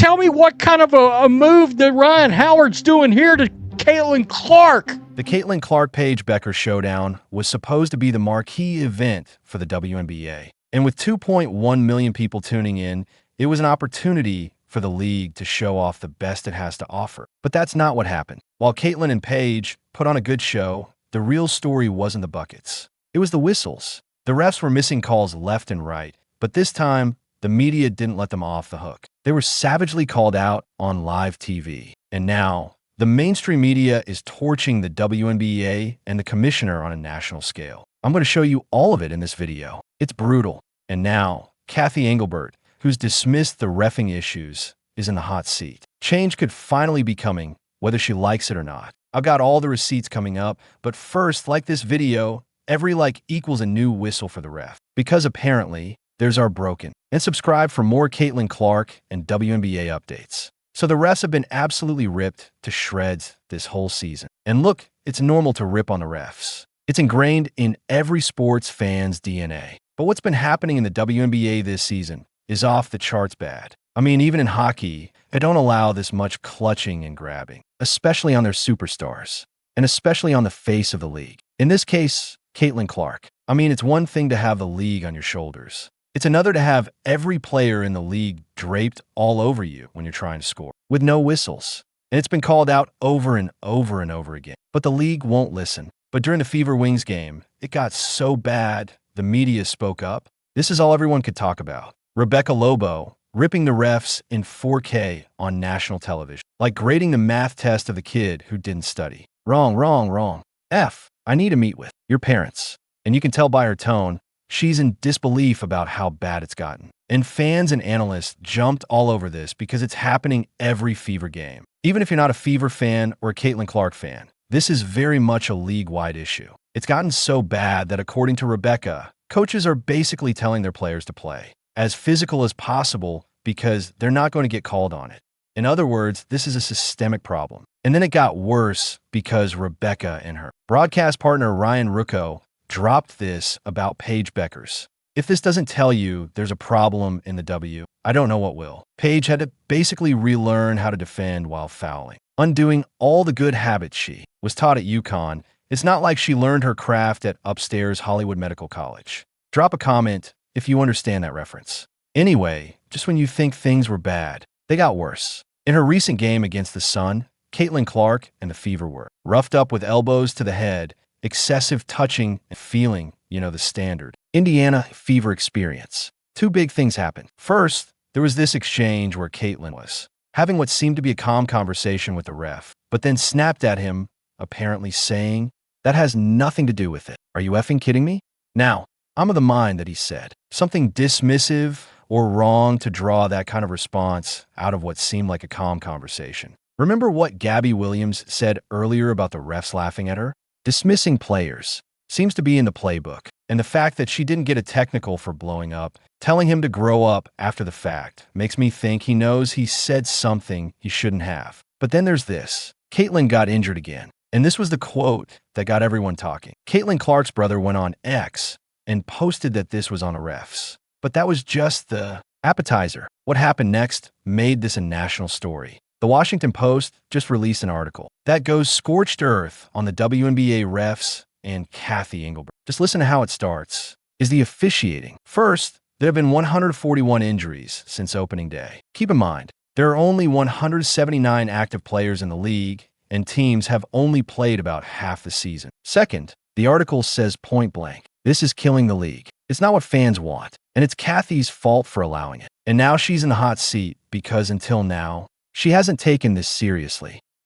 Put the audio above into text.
tell me what kind of a move that Ryan Howard's doing here to Caitlin Clark. The Caitlin Clark-Paige Becker showdown was supposed to be the marquee event for the WNBA. And with 2.1 million people tuning in, it was an opportunity for the league to show off the best it has to offer. But that's not what happened. While Caitlin and Paige put on a good show, the real story wasn't the buckets. It was the whistles. The refs were missing calls left and right, but this time, the media didn't let them off the hook. They were savagely called out on live TV. And now, the mainstream media is torching the WNBA and the commissioner on a national scale. I'm going to show you all of it in this video. It's brutal. And now, Cathy Engelbert, who's dismissed the reffing issues, is in the hot seat. Change could finally be coming, whether she likes it or not. I've got all the receipts coming up, but first, like this video, every like equals a new whistle for the ref. Because apparently, theirs are broken. And subscribe for more Caitlin Clark and WNBA updates. So the refs have been absolutely ripped to shreds this whole season. And look, it's normal to rip on the refs. It's ingrained in every sports fan's DNA. But what's been happening in the WNBA this season is off the charts bad. I mean, even in hockey, they don't allow this much clutching and grabbing, especially on their superstars, and especially on the face of the league. In this case, Caitlin Clark. I mean, it's one thing to have the league on your shoulders. It's another to have every player in the league draped all over you when you're trying to score, with no whistles. And it's been called out over and over and over again. But the league won't listen. But during the Fever Wings game, it got so bad, the media spoke up. This is all everyone could talk about. Rebecca Lobo ripping the refs in 4K on national television, like grading the math test of the kid who didn't study. Wrong, wrong, wrong. F, I need to meet with your parents. And you can tell by her tone, she's in disbelief about how bad it's gotten. And fans and analysts jumped all over this because it's happening every Fever game. Even if you're not a Fever fan or a Caitlin Clark fan, this is very much a league-wide issue. It's gotten so bad that according to Rebecca, coaches are basically telling their players to play as physical as possible because they're not going to get called on it. In other words, this is a systemic problem. And then it got worse because Rebecca and her broadcast partner Ryan Rucco dropped this about Paige Beckers. If this doesn't tell you there's a problem in the W, I don't know what will. Paige had to basically relearn how to defend while fouling, undoing all the good habits she was taught at UConn. It's not like she learned her craft at upstairs Hollywood Medical College. Drop a comment if you understand that reference. Anyway, just when you think things were bad, they got worse. In her recent game against the Sun, Caitlin Clark and the Fever were roughed up with elbows to the head, excessive touching and feeling, the standard Indiana Fever experience. Two big things happened. First, there was this exchange where Caitlin was having what seemed to be a calm conversation with the ref, but then snapped at him, apparently saying, "That has nothing to do with it. Are you effing kidding me?" Now, I'm of the mind that he said something dismissive or wrong to draw that kind of response out of what seemed like a calm conversation. Remember what Gabby Williams said earlier about the refs laughing at her? Dismissing players seems to be in the playbook, and the fact that she didn't get a technical for blowing up, telling him to grow up after the fact, makes me think he knows he said something he shouldn't have. But then there's this. Caitlin got injured again, and this was the quote that got everyone talking. Caitlin Clark's brother went on X and posted that this was on the refs. But that was just the appetizer. What happened next made this a national story. The Washington Post just released an article that goes scorched earth on the WNBA refs and Cathy Engelbert. Just listen to how it starts. Is the officiating. First, there have been 141 injuries since opening day. Keep in mind, there are only 179 active players in the league, and teams have only played about half the season. Second, the article says point blank, this is killing the league. It's not what fans want, and it's Cathy's fault for allowing it. And now she's in the hot seat because until now, she hasn't taken this seriously.